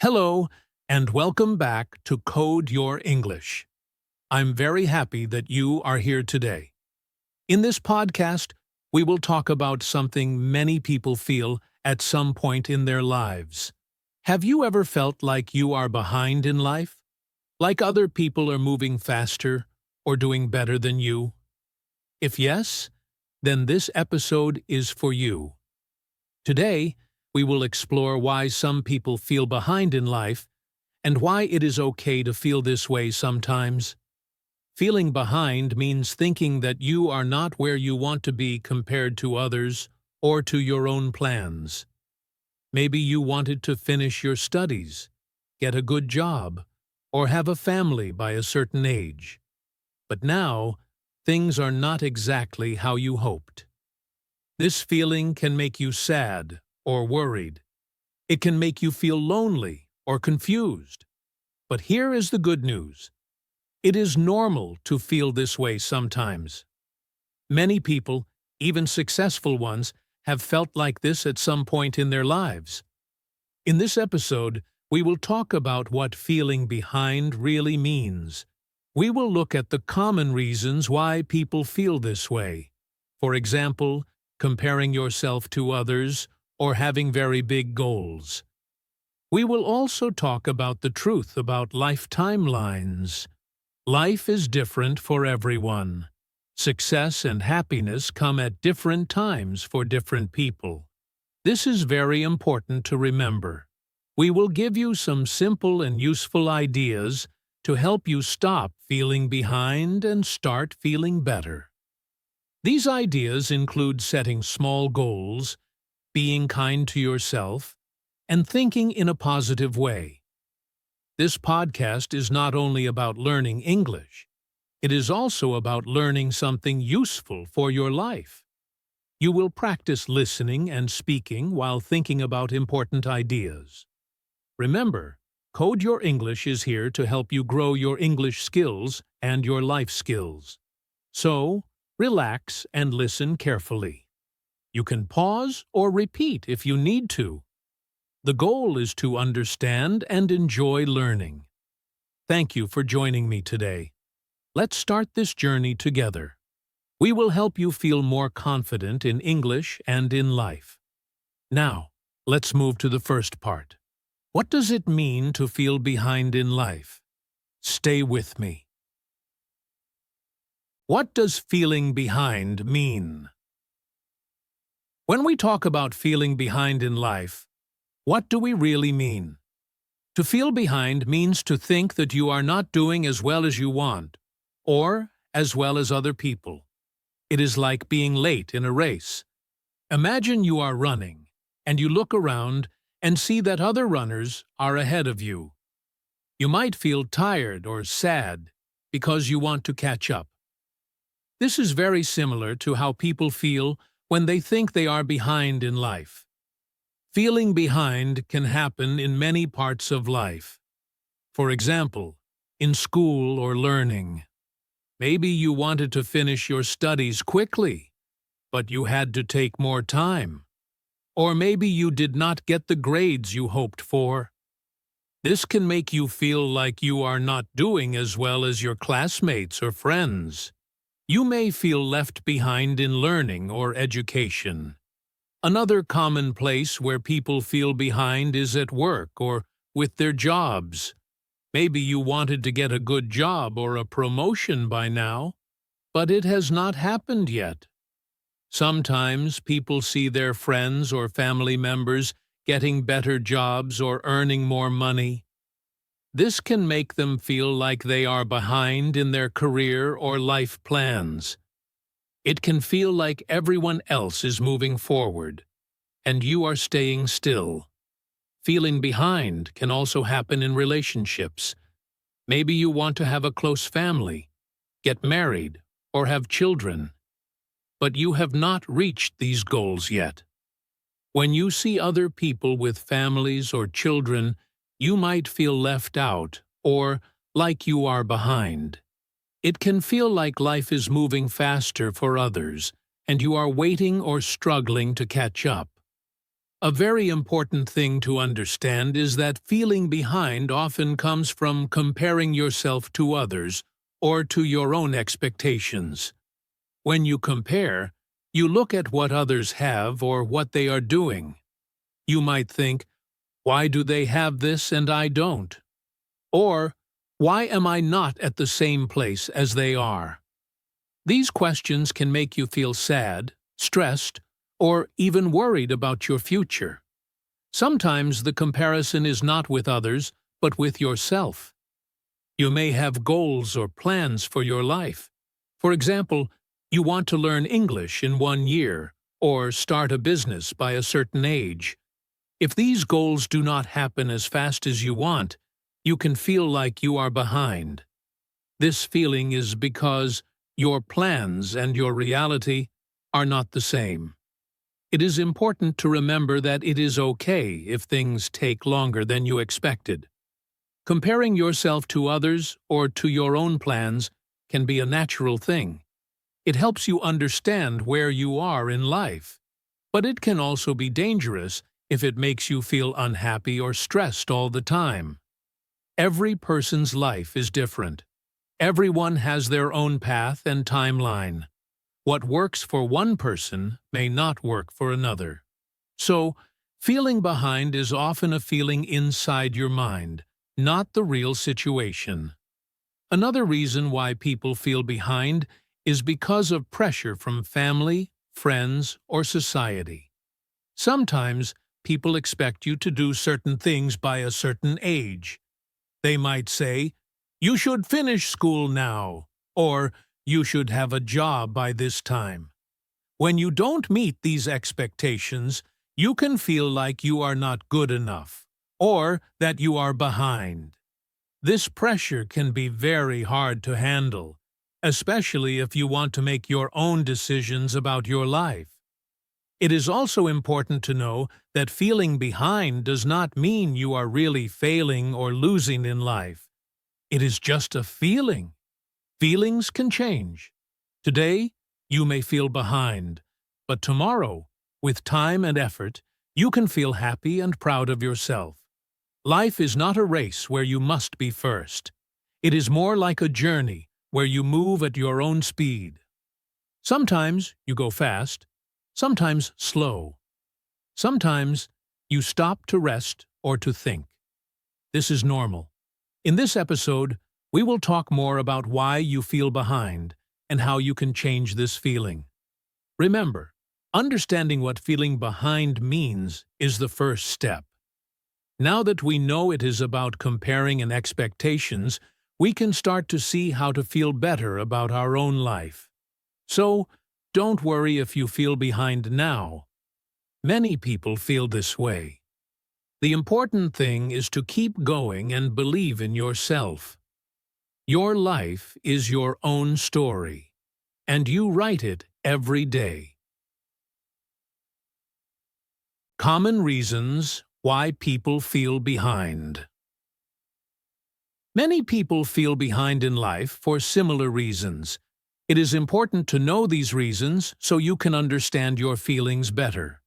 Hello, and welcome back to Code Your English. I'm very happy that you are here today. In this podcast, we will talk about something many people feel at some point in their lives. Have you ever felt like you are behind in life? Like other people are moving faster or doing better than you? If yes, then this episode is for you. Today, we will explore why some people feel behind in life and why it is okay to feel this way sometimes. Feeling behind means thinking that you are not where you want to be compared to others or to your own plans. Maybe you wanted to finish your studies, get a good job, or have a family by a certain age. But now, things are not exactly how you hoped. This feeling can make you sad or worried. It can make you feel lonely or confused. But here is the good news. It is normal to feel this way sometimes. Many people, even successful ones, have felt like this at some point in their lives. In this episode, we will talk about what feeling behind really means. We will look at the common reasons why people feel this way. For example, comparing yourself to others, or having very big goals. We will also talk about the truth about life timelines. Life is different for everyone. Success and happiness come at different times for different people. This is very important to remember. We will give you some simple and useful ideas to help you stop feeling behind and start feeling better. These ideas include setting small goals, being kind to yourself, and thinking in a positive way. This podcast is not only about learning English, it is also about learning something useful for your life. You will practice listening and speaking while thinking about important ideas. Remember, Code Your English is here to help you grow your English skills and your life skills. So, relax and listen carefully. You can pause or repeat if you need to. The goal is to understand and enjoy learning. Thank you for joining me today. Let's start this journey together. We will help you feel more confident in English and in life. Now, let's move to the first part. What does it mean to feel behind in life? Stay with me. What does feeling behind mean? When we talk about feeling behind in life, what do we really mean? To feel behind means to think that you are not doing as well as you want, or as well as other people. It is like being late in a race. Imagine you are running, and you look around and see that other runners are ahead of you. You might feel tired or sad because you want to catch up. This is very similar to how people feel when they think they are behind in life. Feeling behind can happen in many parts of life. For example, in school or learning. Maybe you wanted to finish your studies quickly, but you had to take more time. Or maybe you did not get the grades you hoped for. This can make you feel like you are not doing as well as your classmates or friends. You may feel left behind in learning or education. Another common place where people feel behind is at work or with their jobs. Maybe you wanted to get a good job or a promotion by now, but it has not happened yet. Sometimes people see their friends or family members getting better jobs or earning more money. This can make them feel like they are behind in their career or life plans. It can feel like everyone else is moving forward, and you are staying still. Feeling behind can also happen in relationships. Maybe you want to have a close family, get married, or have children, but you have not reached these goals yet. When you see other people with families or children, you might feel left out or like you are behind. It can feel like life is moving faster for others, and you are waiting or struggling to catch up. A very important thing to understand is that feeling behind often comes from comparing yourself to others or to your own expectations. When you compare, you look at what others have or what they are doing. You might think, why do they have this and I don't? Or, why am I not at the same place as they are? These questions can make you feel sad, stressed, or even worried about your future. Sometimes the comparison is not with others, but with yourself. You may have goals or plans for your life. For example, you want to learn English in 1 year, or start a business by a certain age. If these goals do not happen as fast as you want, you can feel like you are behind. This feeling is because your plans and your reality are not the same. It is important to remember that it is okay if things take longer than you expected. Comparing yourself to others or to your own plans can be a natural thing. It helps you understand where you are in life. But it can also be dangerous if it makes you feel unhappy or stressed all the time. Every person's life is different. Everyone has their own path and timeline. What works for one person may not work for another. So, feeling behind is often a feeling inside your mind, not the real situation. Another reason why people feel behind is because of pressure from family, friends, or society. Sometimes people expect you to do certain things by a certain age. They might say, "You should finish school now," or "You should have a job by this time." When you don't meet these expectations, you can feel like you are not good enough, or that you are behind. This pressure can be very hard to handle, especially if you want to make your own decisions about your life. It is also important to know that feeling behind does not mean you are really failing or losing in life. It is just a feeling. Feelings can change. Today, you may feel behind, but tomorrow, with time and effort, you can feel happy and proud of yourself. Life is not a race where you must be first. It is more like a journey where you move at your own speed. Sometimes you go fast, sometimes slow. Sometimes you stop to rest or to think. This is normal. In this episode, we will talk more about why you feel behind and how you can change this feeling. Remember, understanding what feeling behind means is the first step. Now that we know it is about comparing and expectations, we can start to see how to feel better about our own life. So, don't worry if you feel behind now. Many people feel this way. The important thing is to keep going and believe in yourself. Your life is your own story, and you write it every day. Common reasons why people feel behind. Many people feel behind in life for similar reasons. It is important to know these reasons so you can understand your feelings better.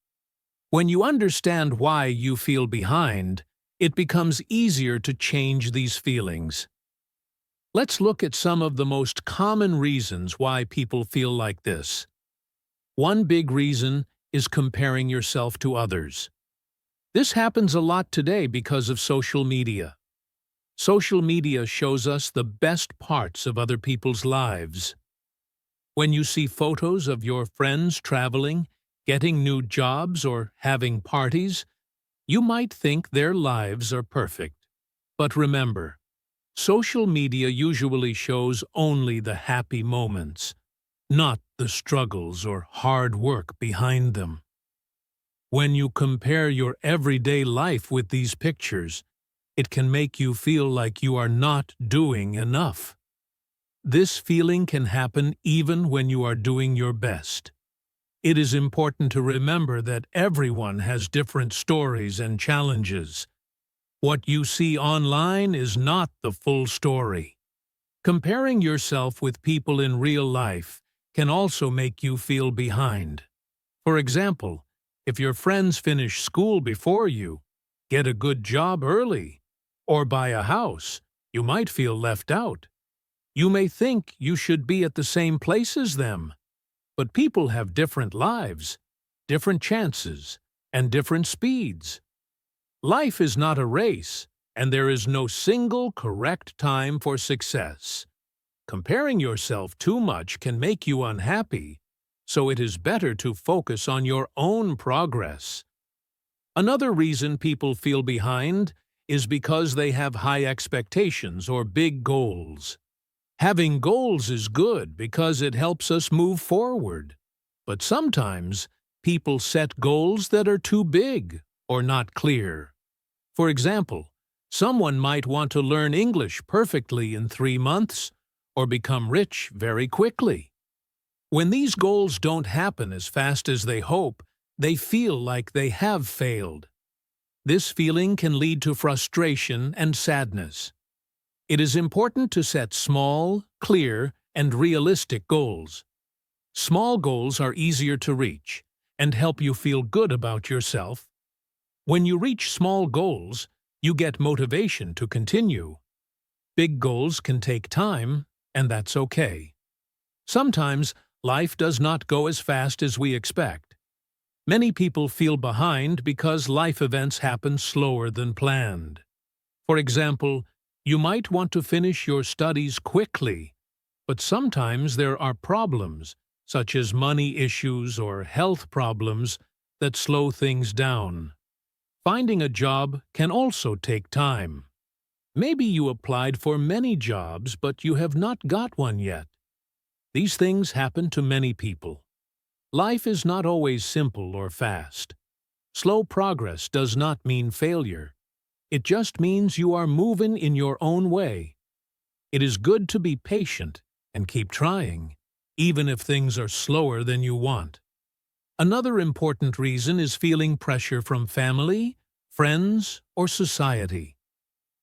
When you understand why you feel behind, it becomes easier to change these feelings. Let's look at some of the most common reasons why people feel like this. One big reason is comparing yourself to others. This happens a lot today because of social media. Social media shows us the best parts of other people's lives. When you see photos of your friends traveling, getting new jobs, or having parties, you might think their lives are perfect. But remember, social media usually shows only the happy moments, not the struggles or hard work behind them. When you compare your everyday life with these pictures, it can make you feel like you are not doing enough. This feeling can happen even when you are doing your best. It is important to remember that everyone has different stories and challenges. What you see online is not the full story. Comparing yourself with people in real life can also make you feel behind. For example, if your friends finish school before you, get a good job early, or buy a house, you might feel left out. You may think you should be at the same place as them, but people have different lives, different chances, and different speeds. Life is not a race, and there is no single correct time for success. Comparing yourself too much can make you unhappy, so it is better to focus on your own progress. Another reason people feel behind is because they have high expectations or big goals. Having goals is good because it helps us move forward. But sometimes, people set goals that are too big or not clear. For example, someone might want to learn English perfectly in 3 months or become rich very quickly. When these goals don't happen as fast as they hope, they feel like they have failed. This feeling can lead to frustration and sadness. It is important to set small, clear, and realistic goals. Small goals are easier to reach and help you feel good about yourself. When you reach small goals, you get motivation to continue. Big goals can take time, and that's okay. Sometimes, life does not go as fast as we expect. Many people feel behind because life events happen slower than planned. For example, you might want to finish your studies quickly, but sometimes there are problems, such as money issues or health problems, that slow things down. Finding a job can also take time. Maybe you applied for many jobs, but you have not got one yet. These things happen to many people. Life is not always simple or fast. Slow progress does not mean failure. It just means you are moving in your own way. It is good to be patient and keep trying, even if things are slower than you want. Another important reason is feeling pressure from family, friends, or society.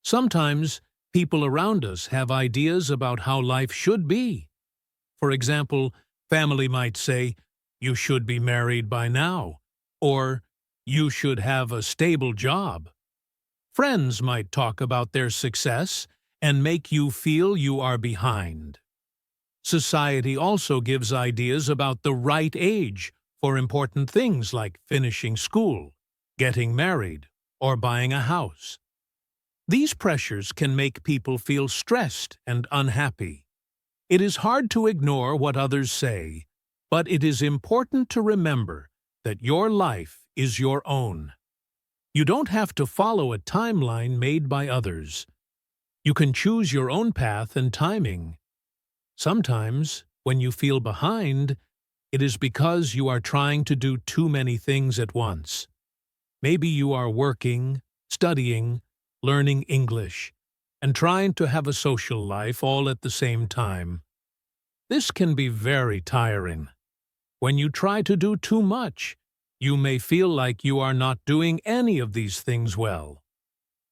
Sometimes, people around us have ideas about how life should be. For example, family might say, "You should be married by now," or "You should have a stable job." Friends might talk about their success and make you feel you are behind. Society also gives ideas about the right age for important things like finishing school, getting married, or buying a house. These pressures can make people feel stressed and unhappy. It is hard to ignore what others say, but it is important to remember that your life is your own. You don't have to follow a timeline made by others. You can choose your own path and timing. Sometimes, when you feel behind, it is because you are trying to do too many things at once. Maybe you are working, studying, learning English, and trying to have a social life all at the same time. This can be very tiring. When you try to do too much, you may feel like you are not doing any of these things well.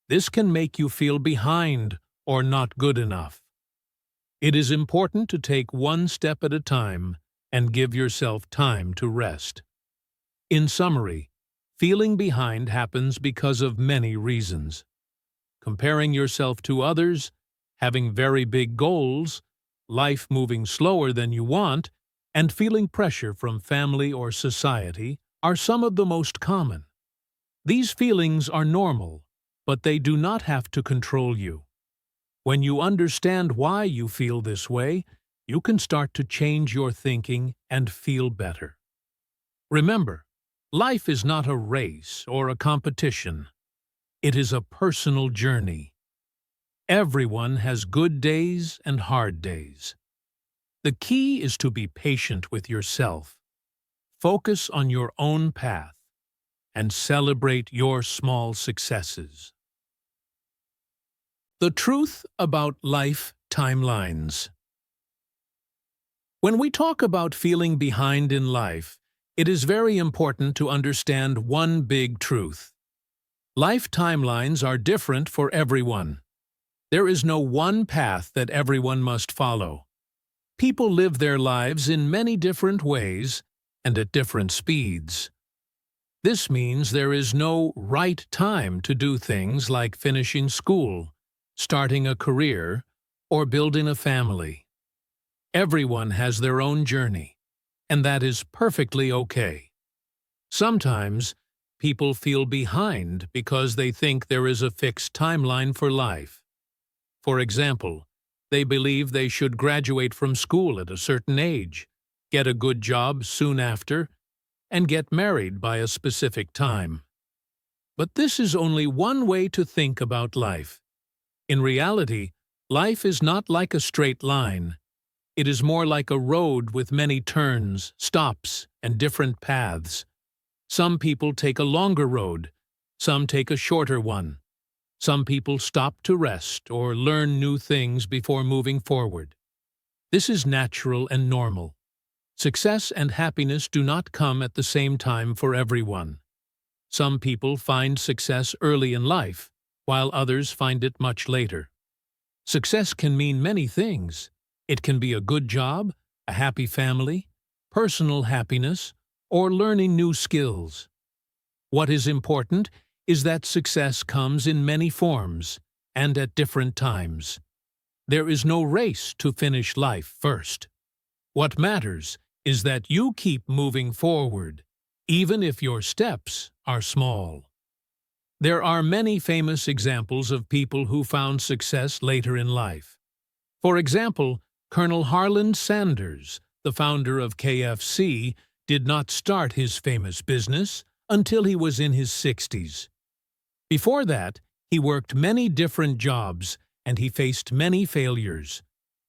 This can make you feel behind or not good enough. It is important to take one step at a time and give yourself time to rest. In summary, feeling behind happens because of many reasons. Comparing yourself to others, having very big goals, life moving slower than you want, and feeling pressure from family or society are some of the most common. These feelings are normal, but they do not have to control you. When you understand why you feel this way, you can start to change your thinking and feel better. Remember, life is not a race or a competition. It is a personal journey. Everyone has good days and hard days. The key is to be patient with yourself. Focus on your own path and celebrate your small successes. The truth about life timelines. When we talk about feeling behind in life, it is very important to understand one big truth. Life timelines are different for everyone. There is no one path that everyone must follow. People live their lives in many different ways and at different speeds. This means there is no right time to do things like finishing school, starting a career, or building a family. Everyone has their own journey, and that is perfectly okay. Sometimes, people feel behind because they think there is a fixed timeline for life. For example, they believe they should graduate from school at a certain age, get a good job soon after, and get married by a specific time. But this is only one way to think about life. In reality, life is not like a straight line. It is more like a road with many turns, stops, and different paths. Some people take a longer road, some take a shorter one. Some people stop to rest or learn new things before moving forward. This is natural and normal. Success and happiness do not come at the same time for everyone. Some people find success early in life, while others find it much later. Success can mean many things. It can be a good job, a happy family, personal happiness, or learning new skills. What is important is that success comes in many forms and at different times. There is no race to finish life first. What matters is that you keep moving forward, even if your steps are small. There are many famous examples of people who found success later in life. For example, Colonel Harland Sanders, the founder of KFC, did not start his famous business until he was in his 60s. Before that, he worked many different jobs and he faced many failures,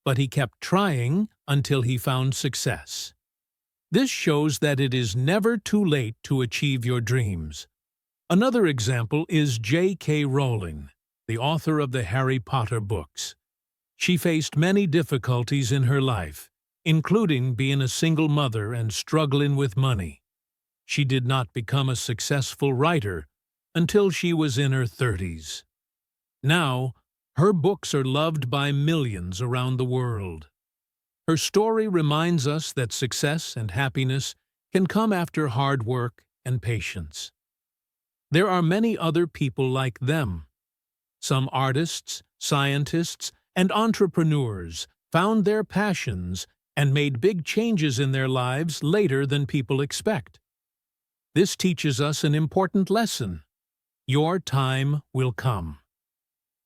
but he kept trying until he found success. This shows that it is never too late to achieve your dreams. Another example is J.K. Rowling, the author of the Harry Potter books. She faced many difficulties in her life, including being a single mother and struggling with money. She did not become a successful writer until she was in her 30s. Now, her books are loved by millions around the world. Her story reminds us that success and happiness can come after hard work and patience. There are many other people like them. Some artists, scientists, and entrepreneurs found their passions and made big changes in their lives later than people expect. This teaches us an important lesson. Your time will come.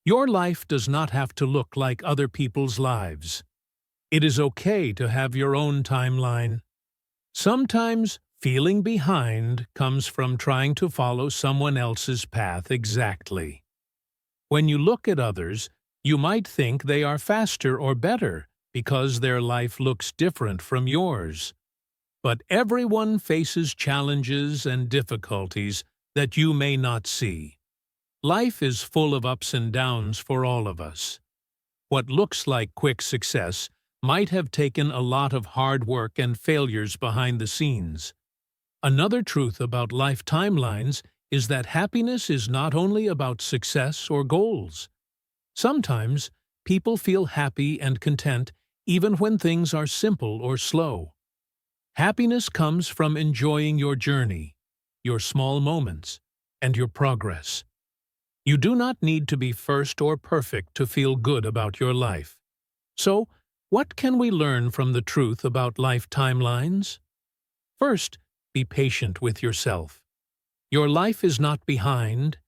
Your life does not have to look like other people's lives. It is okay to have your own timeline. Sometimes feeling behind comes from trying to follow someone else's path exactly. When you look at others, you might think they are faster or better because their life looks different from yours. But everyone faces challenges and difficulties that you may not see. Life is full of ups and downs for all of us. What looks like quick success might have taken a lot of hard work and failures behind the scenes. Another truth about life timelines is that happiness is not only about success or goals. Sometimes, people feel happy and content even when things are simple or slow. Happiness comes from enjoying your journey, your small moments, and your progress. You do not need to be first or perfect to feel good about your life. So, what can we learn from the truth about life timelines? First, be patient with yourself. Your life is not behind,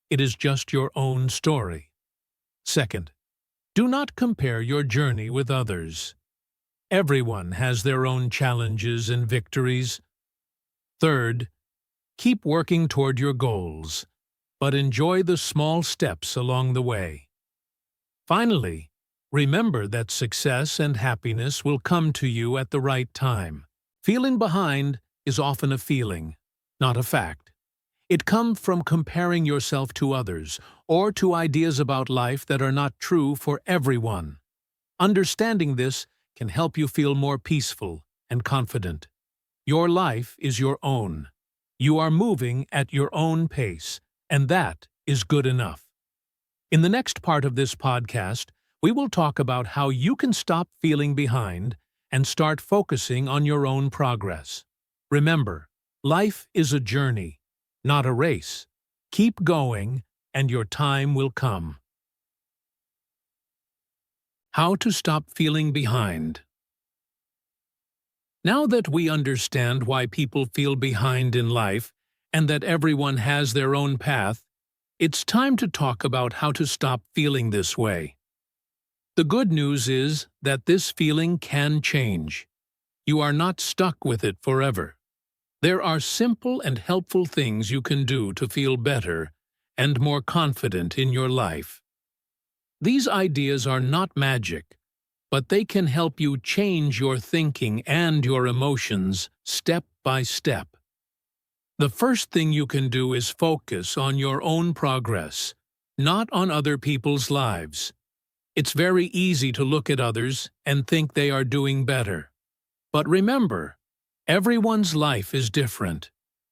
it is just your own story. Second, do not compare your journey with others. Everyone has their own challenges and victories. Third, keep working toward your goals, but enjoy the small steps along the way. Finally, remember that success and happiness will come to you at the right time. Feeling behind is often a feeling, not a fact. It comes from comparing yourself to others or to ideas about life that are not true for everyone. Understanding this can help you feel more peaceful and confident. Your life is your own. You are moving at your own pace, and that is good enough. In the next part of this podcast, we will talk about how you can stop feeling behind and start focusing on your own progress. Remember, life is a journey, not a race. Keep going, and your time will come. How to stop feeling behind. Now that we understand why people feel behind in life, and that everyone has their own path, it's time to talk about how to stop feeling this way. The good news is that this feeling can change. You are not stuck with it forever. There are simple and helpful things you can do to feel better and more confident in your life. These ideas are not magic, but they can help you change your thinking and your emotions step by step. The first thing you can do is focus on your own progress, not on other people's lives. It's very easy to look at others and think they are doing better. But remember, everyone's life is different.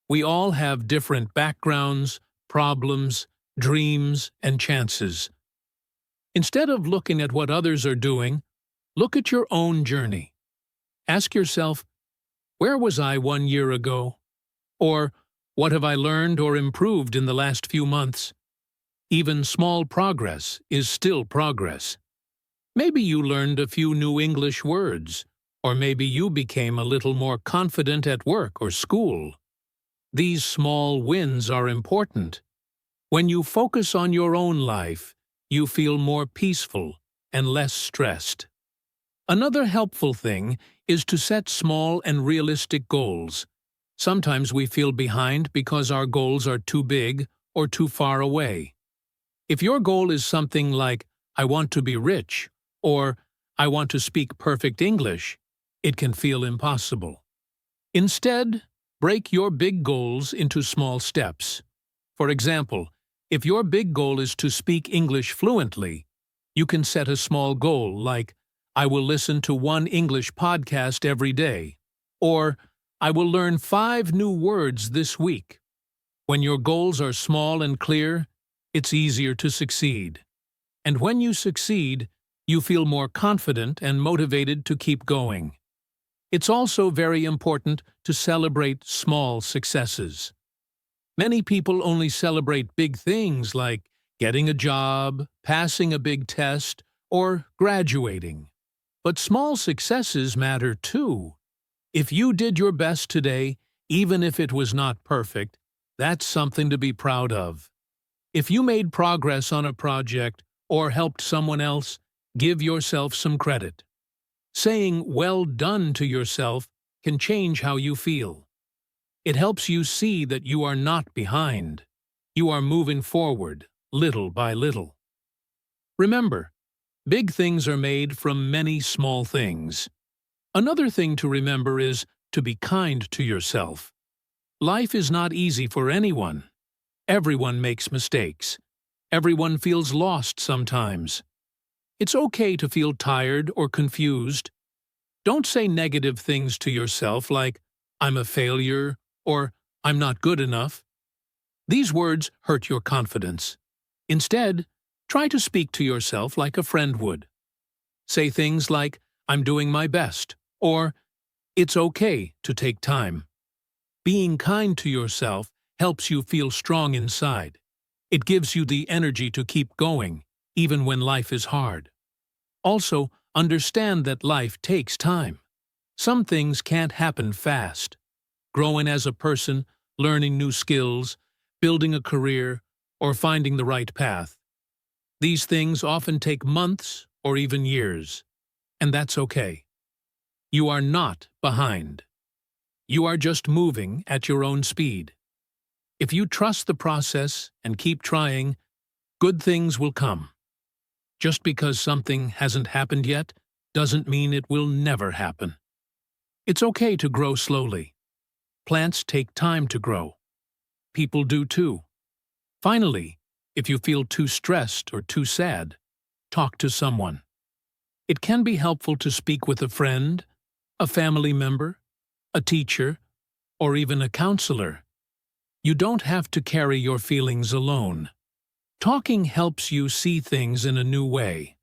We all have different backgrounds, problems, dreams, and chances. Instead of looking at what others are doing, look at your own journey. Ask yourself, where was I 1 year ago? Or, what have I learned or improved in the last few months? Even small progress is still progress. Maybe you learned a few new English words, or maybe you became a little more confident at work or school. These small wins are important. When you focus on your own life, you feel more peaceful and less stressed. Another helpful thing is to set small and realistic goals. Sometimes we feel behind because our goals are too big or too far away. If your goal is something like, I want to be rich, or I want to speak perfect English, it can feel impossible. Instead, break your big goals into small steps. For example, if your big goal is to speak English fluently, you can set a small goal like, I will listen to 1 English podcast every day, or I will learn 5 new words this week. When your goals are small and clear, it's easier to succeed. And when you succeed, you feel more confident and motivated to keep going. It's also very important to celebrate small successes. Many people only celebrate big things like getting a job, passing a big test, or graduating. But small successes matter too. If you did your best today, even if it was not perfect, that's something to be proud of. If you made progress on a project or helped someone else, give yourself some credit. Saying well done to yourself can change how you feel. It helps you see that you are not behind. You are moving forward, little by little. Remember, big things are made from many small things. Another thing to remember is to be kind to yourself. Life is not easy for anyone. Everyone makes mistakes. Everyone feels lost sometimes. It's okay to feel tired or confused. Don't say negative things to yourself like, I'm a failure, or I'm not good enough. These words hurt your confidence. Instead, try to speak to yourself like a friend would. Say things like, I'm doing my best, or it's okay to take time. Being kind to yourself helps you feel strong inside. It gives you the energy to keep going, even when life is hard. Also, understand that life takes time. Some things can't happen fast. Growing as a person, learning new skills, building a career, or finding the right path. These things often take months or even years, and that's okay. You are not behind. You are just moving at your own speed. If you trust the process and keep trying, good things will come. Just because something hasn't happened yet doesn't mean it will never happen. It's okay to grow slowly. Plants take time to grow. People do too. Finally, if you feel too stressed or too sad, talk to someone. It can be helpful to speak with a friend, a family member, a teacher, or even a counselor. You don't have to carry your feelings alone. Talking helps you see things in a new way.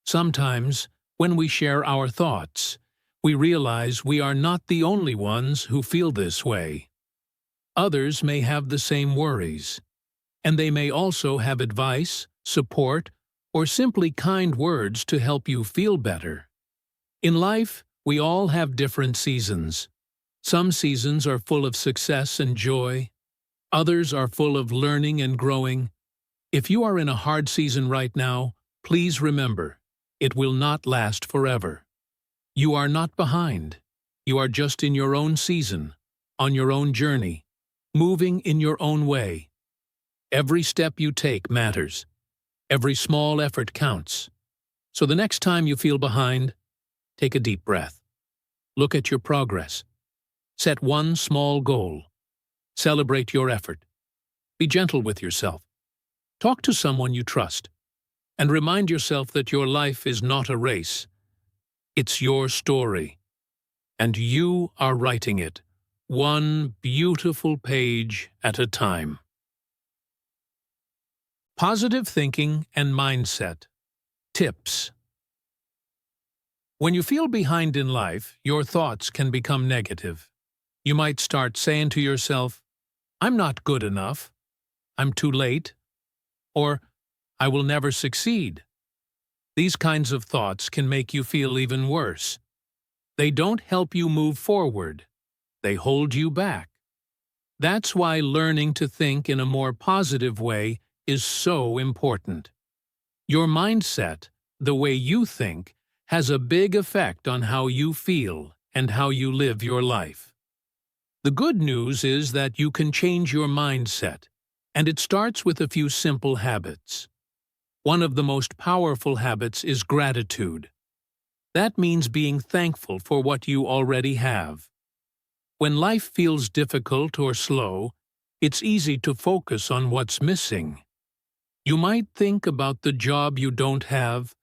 Sometimes, when we share our thoughts, we realize we are not the only ones who feel this way. Others may have the same worries, and they may also have advice, support, or simply kind words to help you feel better. In life, we all have different seasons. Some seasons are full of success and joy. Others are full of learning and growing. If you are in a hard season right now, please remember, it will not last forever. You are not behind. You are just in your own season, on your own journey, moving in your own way. Every step you take matters. Every small effort counts. So the next time you feel behind, take a deep breath. Look at your progress. Set one small goal. Celebrate your effort. Be gentle with yourself. Talk to someone you trust. And remind yourself that your life is not a race. It's your story. And you are writing it, one beautiful page at a time. Positive thinking and mindset. Tips. When you feel behind in life, your thoughts can become negative. You might start saying to yourself, "I'm not good enough," "I'm too late," or "I will never succeed." These kinds of thoughts can make you feel even worse. They don't help you move forward. They hold you back. That's why learning to think in a more positive way is so important. Your mindset, the way you think, has a big effect on how you feel and how you live your life. The good news is that you can change your mindset, and it starts with a few simple habits. One of the most powerful habits is gratitude. That means being thankful for what you already have. When life feels difficult or slow, it's easy to focus on what's missing. You might think about the job you don't have,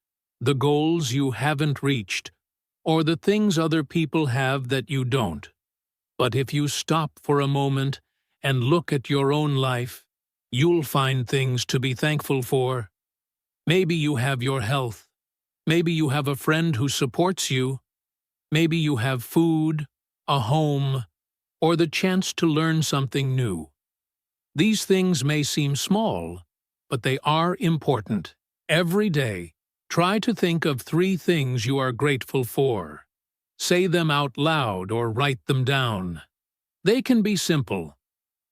the goals you haven't reached, or the things other people have that you don't. But if you stop for a moment and look at your own life, you'll find things to be thankful for. Maybe you have your health. Maybe you have a friend who supports you. Maybe you have food, a home, or the chance to learn something new. These things may seem small, but they are important. Every day, try to think of 3 things you are grateful for. Say them out loud or write them down. They can be simple.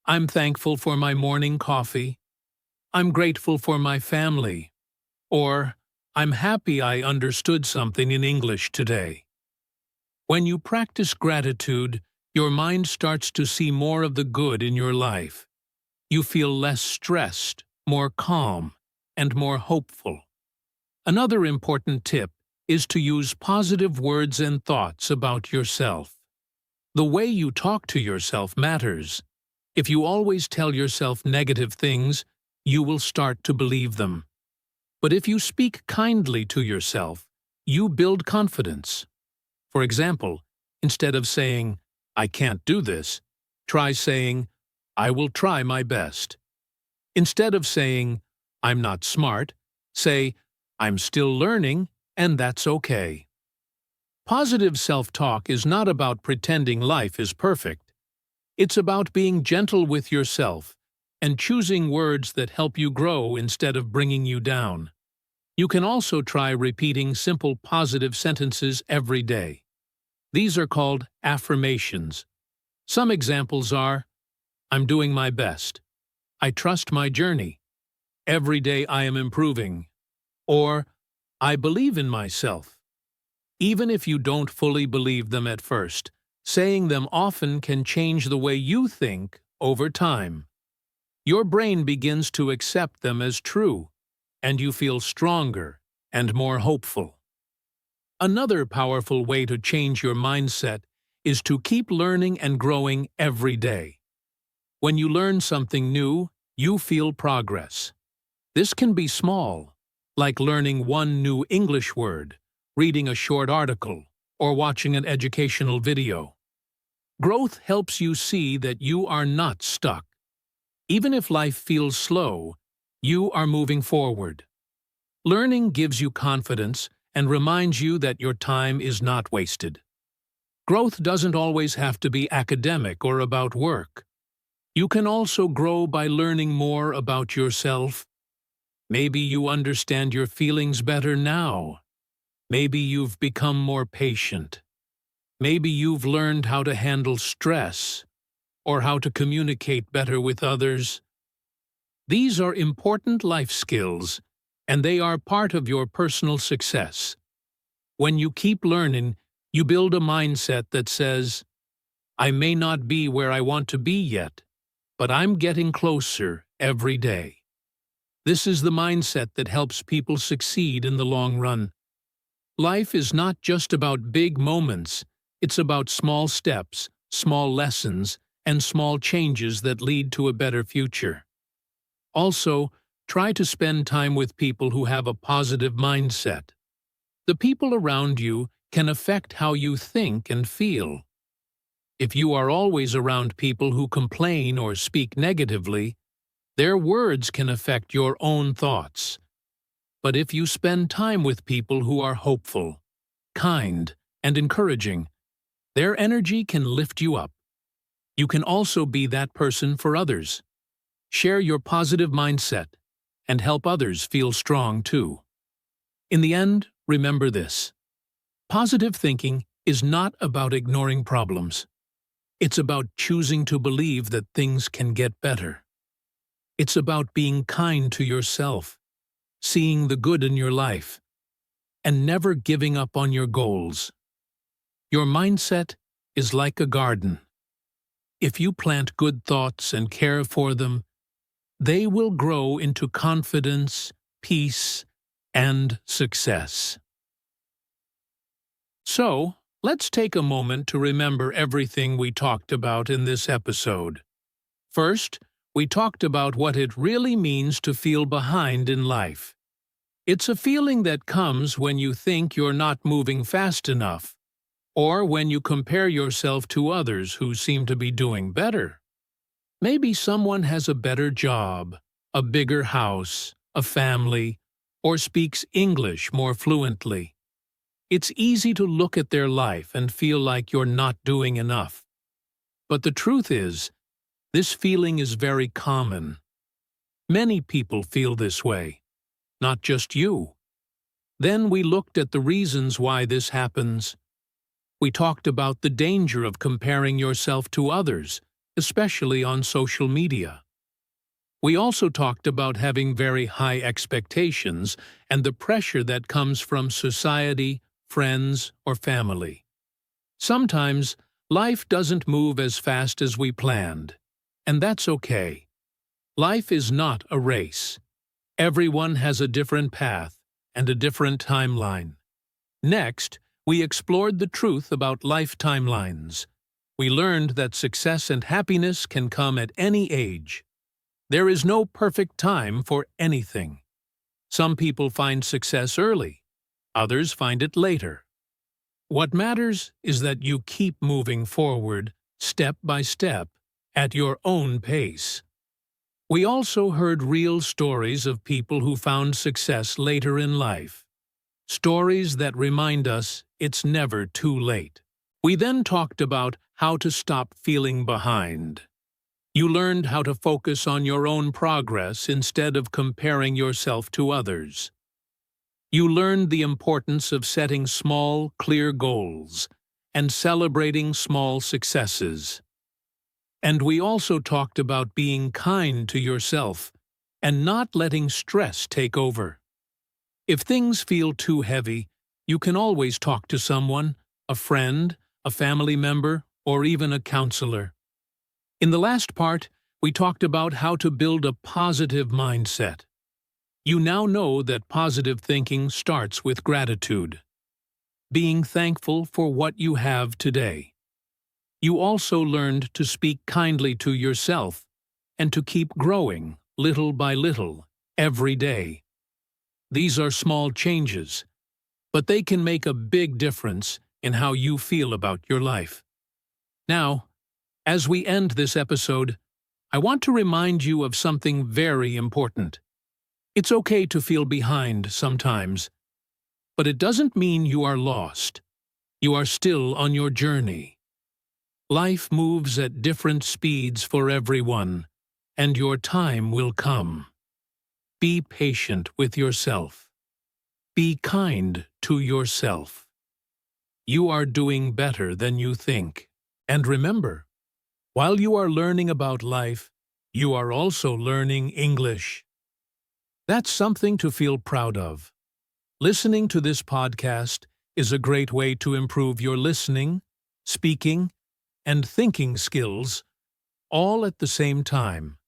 I'm thankful for my morning coffee. I'm grateful for my family. Or, I'm happy I understood something in English today. When you practice gratitude, your mind starts to see more of the good in your life. You feel less stressed, more calm, and more hopeful. Another important tip is to use positive words and thoughts about yourself. The way you talk to yourself matters. If you always tell yourself negative things, you will start to believe them. But if you speak kindly to yourself, you build confidence. For example, instead of saying, "I can't do this," try saying, "I will try my best." Instead of saying, "I'm not smart," say, "I'm still learning, and that's okay." Positive self-talk is not about pretending life is perfect. It's about being gentle with yourself and choosing words that help you grow instead of bringing you down. You can also try repeating simple positive sentences every day. These are called affirmations. Some examples are, "I'm doing my best," "I trust my journey," "Every day I am improving," or "I believe in myself." Even if you don't fully believe them at first, saying them often can change the way you think over time. Your brain begins to accept them as true, and you feel stronger and more hopeful. Another powerful way to change your mindset is to keep learning and growing every day. When you learn something new, you feel progress. This can be small, like learning one new English word, reading a short article, or watching an educational video. Growth helps you see that you are not stuck. Even if life feels slow, you are moving forward. Learning gives you confidence and reminds you that your time is not wasted. Growth doesn't always have to be academic or about work. You can also grow by learning more about yourself. Maybe you understand your feelings better now. Maybe you've become more patient. Maybe you've learned how to handle stress or how to communicate better with others. These are important life skills, and they are part of your personal success. When you keep learning, you build a mindset that says, I may not be where I want to be yet, but I'm getting closer every day. This is the mindset that helps people succeed in the long run. Life is not just about big moments, it's about small steps, small lessons, and small changes that lead to a better future. Also, try to spend time with people who have a positive mindset. The people around you can affect how you think and feel. If you are always around people who complain or speak negatively, their words can affect your own thoughts. But if you spend time with people who are hopeful, kind, and encouraging, their energy can lift you up. You can also be that person for others. Share your positive mindset and help others feel strong too. In the end, remember this. Positive thinking is not about ignoring problems. It's about choosing to believe that things can get better. It's about being kind to yourself, seeing the good in your life, and never giving up on your goals. Your mindset is like a garden. If you plant good thoughts and care for them, they will grow into confidence, peace, and success. So, let's take a moment to remember everything we talked about in this episode. First, we talked about what it really means to feel behind in life. It's a feeling that comes when you think you're not moving fast enough, or when you compare yourself to others who seem to be doing better. Maybe someone has a better job, a bigger house, a family, or speaks English more fluently. It's easy to look at their life and feel like you're not doing enough. But the truth is, this feeling is very common. Many people feel this way, not just you. Then we looked at the reasons why this happens. We talked about the danger of comparing yourself to others, especially on social media. We also talked about having very high expectations and the pressure that comes from society, friends, or family. Sometimes, life doesn't move as fast as we planned, and that's okay. Life is not a race. Everyone has a different path and a different timeline. Next, we explored the truth about life timelines. We learned that success and happiness can come at any age. There is no perfect time for anything. Some people find success early, others find it later. What matters is that you keep moving forward, step by step, at your own pace. We also heard real stories of people who found success later in life. Stories that remind us it's never too late. We then talked about how to stop feeling behind. You learned how to focus on your own progress instead of comparing yourself to others. You learned the importance of setting small, clear goals and celebrating small successes. And we also talked about being kind to yourself and not letting stress take over. If things feel too heavy, you can always talk to someone, a friend, a family member, or even a counselor. In the last part, we talked about how to build a positive mindset. You now know that positive thinking starts with gratitude, being thankful for what you have today. You also learned to speak kindly to yourself and to keep growing, little by little, every day. These are small changes, but they can make a big difference in how you feel about your life. Now, as we end this episode, I want to remind you of something very important. It's okay to feel behind sometimes, but it doesn't mean you are lost. You are still on your journey. Life moves at different speeds for everyone, and your time will come. Be patient with yourself. Be kind to yourself. You are doing better than you think. And remember, while you are learning about life, you are also learning English. That's something to feel proud of. Listening to this podcast is a great way to improve your listening, speaking, and thinking skills, all at the same time.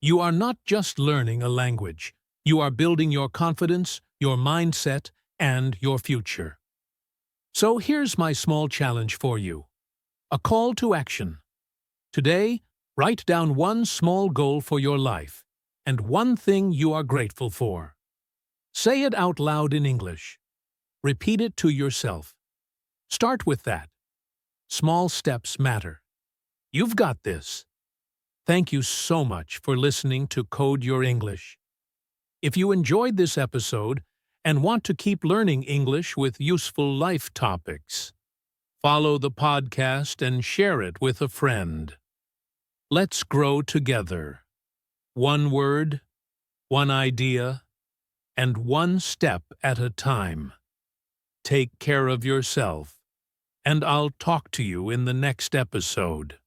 You are not just learning a language. You are building your confidence, your mindset, and your future. So here's my small challenge for you. A call to action. Today, write down one small goal for your life and one thing you are grateful for. Say it out loud in English. Repeat it to yourself. Start with that. Small steps matter. You've got this. Thank you so much for listening to Code Your English. If you enjoyed this episode and want to keep learning English with useful life topics, follow the podcast and share it with a friend. Let's grow together. One word, one idea, and one step at a time. Take care of yourself, and I'll talk to you in the next episode.